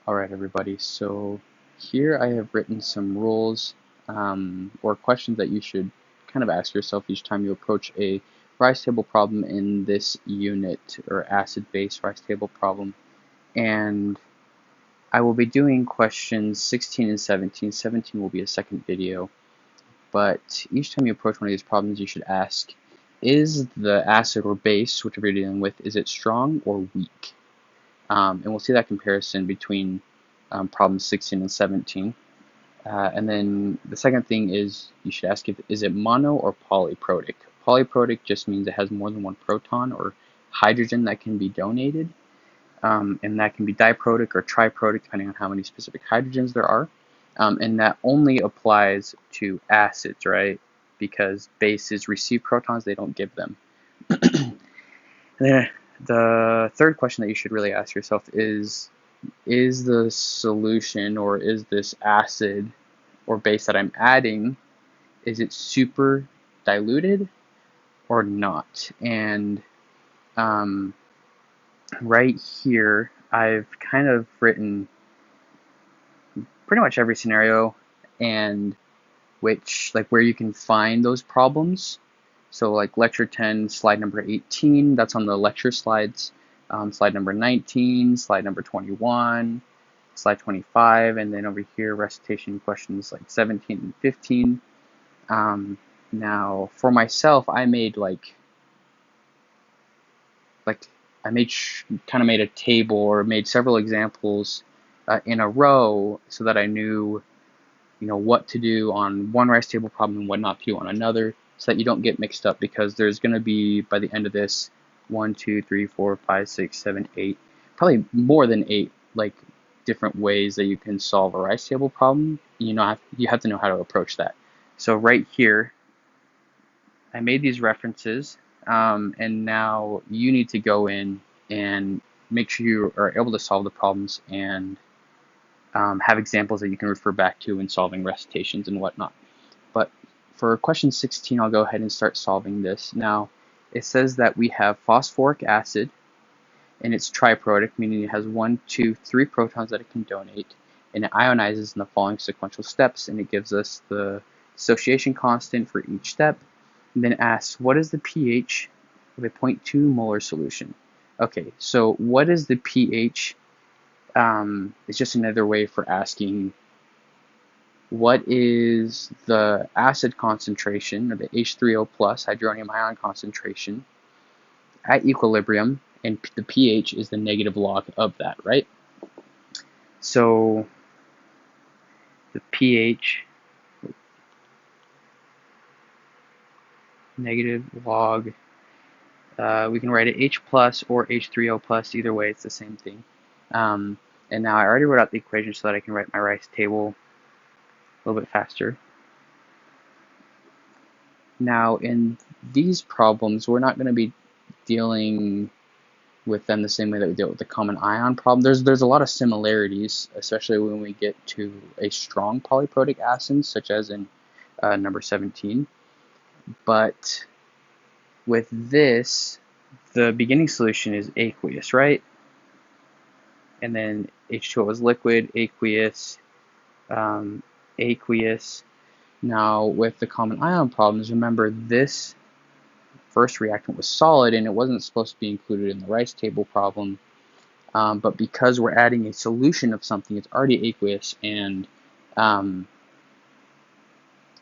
Alright everybody, so here I have written some rules or questions that you should kind of ask yourself each time you approach a rise table problem in this unit or acid-base rise table problem. And I will be doing questions 16 and 17. 17 will be a second video, but each time you approach one of these problems you should ask, is the acid or base, whichever you're dealing with, is it strong or weak? And we'll see that comparison between problems 16 and 17. And then the second thing is you should ask if is it mono or polyprotic. Polyprotic just means it has more than one proton or hydrogen that can be donated, and that can be diprotic or triprotic depending on how many specific hydrogens there are. And that only applies to acids, right? Because bases receive protons, they don't give them. The third question that you should really ask yourself is the solution, or is this acid or base that I'm adding, is it super diluted or not? And right here I've kind of written pretty much every scenario and where you can find those problems. So like lecture 10, slide number 18, that's on the lecture slides. Slide number 19, slide number 21, slide 25, and then over here recitation questions like 17 and 15. Now for myself, I made kind of made a table or made several examples in a row so that I knew what to do on one rise table problem and what not to do on another, so that you don't get mixed up, because there's going to be, by the end of this, 1, 2, 3, 4, 5, 6, 7, 8, probably more than 8 different ways that you can solve a rise table problem. You have to know how to approach that. So right here I made these references, and now you need to go in and make sure you are able to solve the problems and have examples that you can refer back to in solving recitations and whatnot. But for question 16, I'll go ahead and start solving this. Now, it says that we have phosphoric acid, and it's triprotic, meaning it has 1, 2, 3 protons that it can donate, and it ionizes in the following sequential steps, and it gives us the dissociation constant for each step, and then asks, what is the pH of a 0.2 molar solution? Okay, so what is the pH? It's just another way for asking what is the acid concentration, or the H3O plus hydronium ion concentration at equilibrium, and the pH is the negative log of that, right? So the pH, negative log, we can write it H plus or H3O plus, either way it's the same thing. And now I already wrote out the equation so that I can write my rise table a little bit faster. Now in these problems, we're not going to be dealing with them the same way that we deal with the common ion problem. There's a lot of similarities, especially when we get to a strong polyprotic acid, such as in number 17. But with this, the beginning solution is aqueous, right? And then H2O is liquid, aqueous, aqueous. Now with the common ion problems, remember this first reactant was solid and it wasn't supposed to be included in the rise table problem, but because we're adding a solution of something, it's already aqueous, and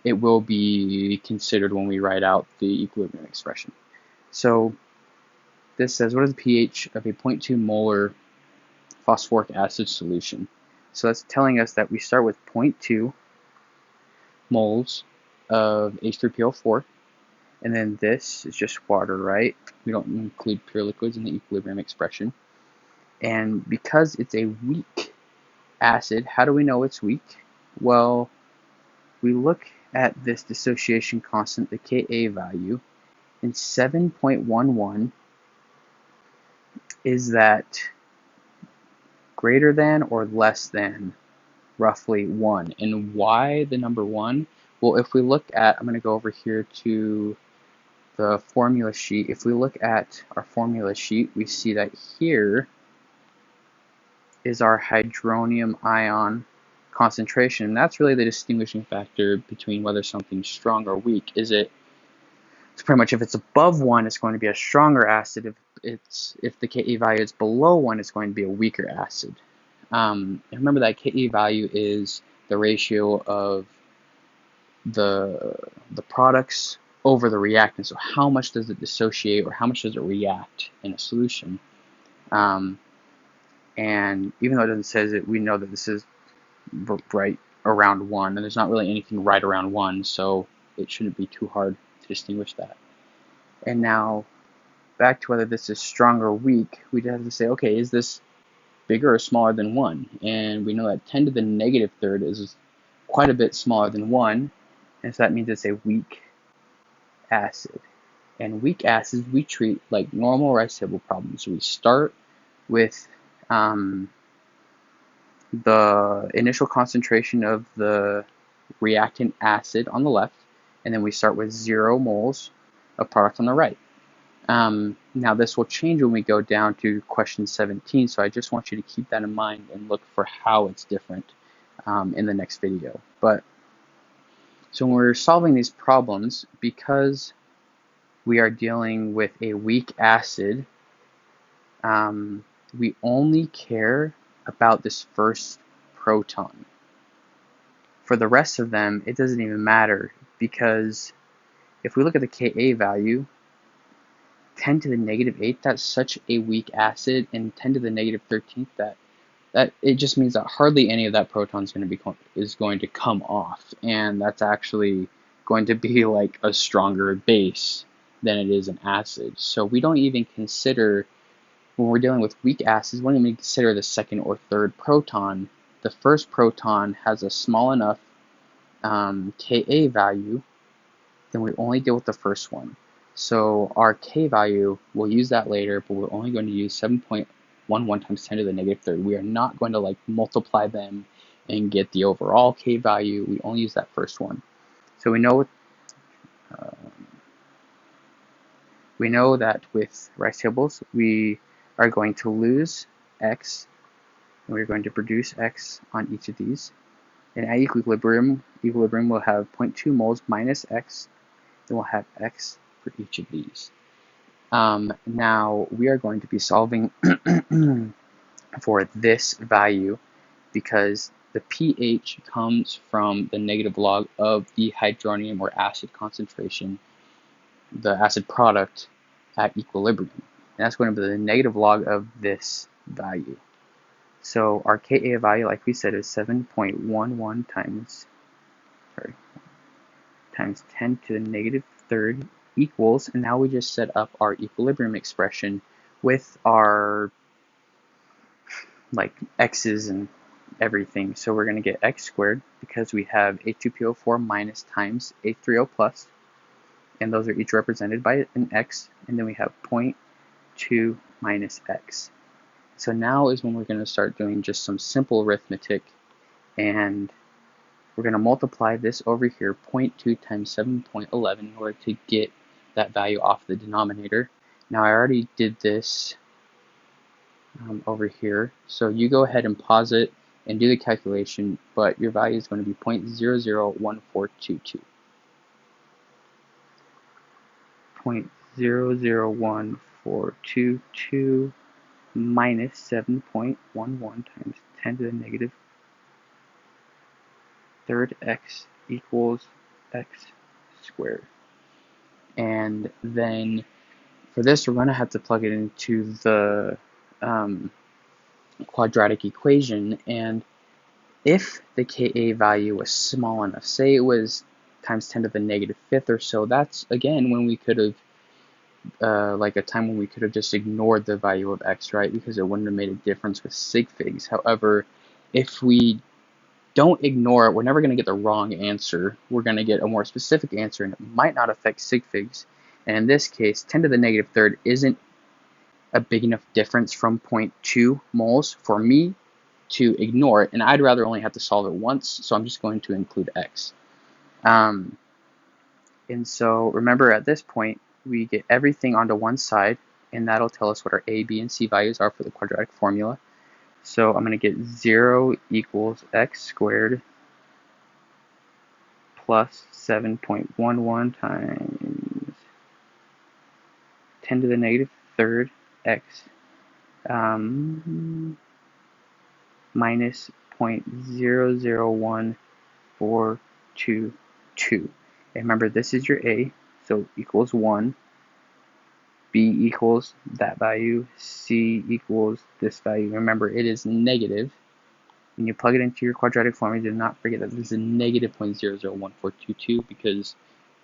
it will be considered when we write out the equilibrium expression. So this says, what is the pH of a 0.2 molar phosphoric acid solution? So that's telling us that we start with 0.2 moles of H3PO4, and then this is just water, right? We don't include pure liquids in the equilibrium expression. And because it's a weak acid, how do we know it's weak? Well, we look at this dissociation constant, the Ka value, and 7.11 is that greater than or less than roughly 1. And why the number 1? Well, if we look at, I'm going to go over here to the formula sheet. If we look at our formula sheet, we see that here is our hydronium ion concentration. And that's really the distinguishing factor between whether something's strong or weak. It's pretty much if it's above 1, it's going to be a stronger acid. If the Ke value is below 1, it's going to be a weaker acid. And remember that Ke value is the ratio of the products over the reactant. So how much does it dissociate, or how much does it react in a solution? And even though it doesn't say it, we know that this is right around 1, and there's not really anything right around 1, so it shouldn't be too hard to distinguish that. And now, back to whether this is strong or weak, we have to say, okay, is this bigger or smaller than 1? And we know that 10 to the negative third is quite a bit smaller than 1, and so that means it's a weak acid. And weak acids we treat like normal rice table problems. So we start with the initial concentration of the reactant acid on the left, and then we start with 0 moles of product on the right. Now this will change when we go down to question 17, so I just want you to keep that in mind and look for how it's different in the next video. So when we're solving these problems, because we are dealing with a weak acid, we only care about this first proton. For the rest of them, it doesn't even matter, because if we look at the Ka value, 10 to the negative 8, that's such a weak acid, and 10 to the negative 13th, that it just means that hardly any of that proton is going to come off, and that's actually going to be like a stronger base than it is an acid. So we don't even consider, when we're dealing with weak acids, we don't even consider the second or third proton. The first proton has a small enough Ka value, then we only deal with the first one. So our K value, we'll use that later, but we're only going to use 7.11 times 10 to the negative third. We are not going to like multiply them and get the overall K value. We only use that first one. So we know that with rice tables, we are going to lose X, and we're going to produce X on each of these. And at equilibrium will have 0.2 moles minus X, then we'll have X for each of these. Now we are going to be solving for this value, because the pH comes from the negative log of the hydronium or acid concentration, the acid product at equilibrium. And that's going to be the negative log of this value. So our Ka value, like we said, is 7.11 times 10 to the negative third equals, and now we just set up our equilibrium expression with our like x's and everything. So we're going to get x squared, because we have H2PO4 minus times H3O plus, and those are each represented by an x, and then we have 0.2 minus x. So now is when we're going to start doing just some simple arithmetic, and we're going to multiply this over here, 0.2 times 7.11, in order to get that value off the denominator. Now I already did this over here, so you go ahead and pause it and do the calculation, but your value is going to be 0.001422. 0.001422 minus 7.11 times 10 to the negative third x equals x squared. And then for this, we're going to have to plug it into the quadratic equation, and if the Ka value was small enough, say it was times 10 to the negative fifth or so, that's again when we could have like a time when we could have just ignored the value of x, right? Because it wouldn't have made a difference with sig figs. However, if we don't ignore it, we're never going to get the wrong answer. We're going to get a more specific answer, and it might not affect sig figs. And in this case, 10 to the negative third isn't a big enough difference from 0.2 moles for me to ignore it, and I'd rather only have to solve it once, so I'm just going to include x. And so remember, at this point, we get everything onto one side, and that'll tell us what our A, B, and C values are for the quadratic formula. So I'm going to get 0 equals x squared plus 7.11 times 10 to the negative third x minus 0.001422. And remember, this is your a, so equals 1. B equals that value. C equals this value. Remember, it is negative. When you plug it into your quadratic formula, do not forget that this is a negative 0.001422 because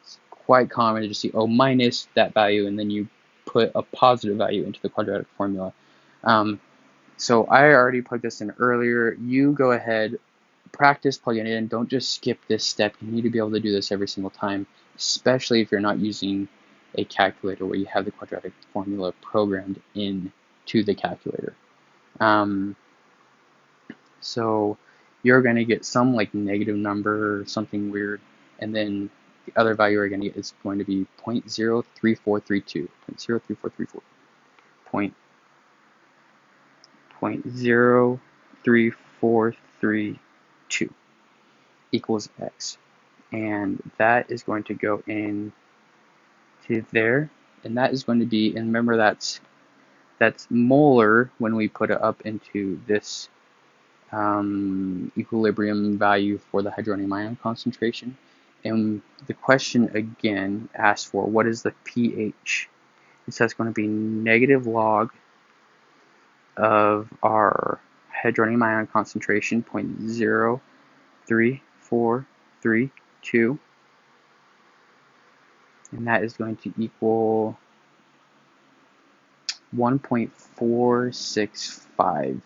it's quite common to just see, oh, minus that value, and then you put a positive value into the quadratic formula. So I already plugged this in earlier. You go ahead, practice plugging it in. Don't just skip this step. You need to be able to do this every single time, especially if you're not using a calculator where you have the quadratic formula programmed into the calculator. So you're going to get some like negative number or something weird, and then the other value you're going to get is going to be 0.03432, 0.03432 equals x, and that is going to go in to there, and that is going to be, and remember that's molar when we put it up into this equilibrium value for the hydronium ion concentration. And the question again asks for what is the pH. So that's going to be negative log of our hydronium ion concentration, 0.03432, and that is going to equal 1.465.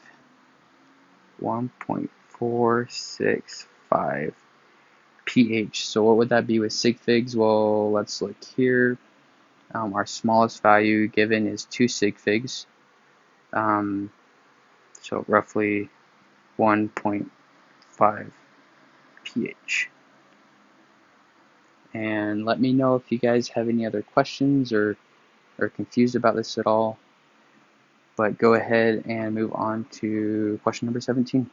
1.465 pH. So what would that be with sig figs? Well, let's look here. Our smallest value given is 2 sig figs. So roughly 1.5 pH. And let me know if you guys have any other questions or are confused about this at all. But go ahead and move on to question number 17.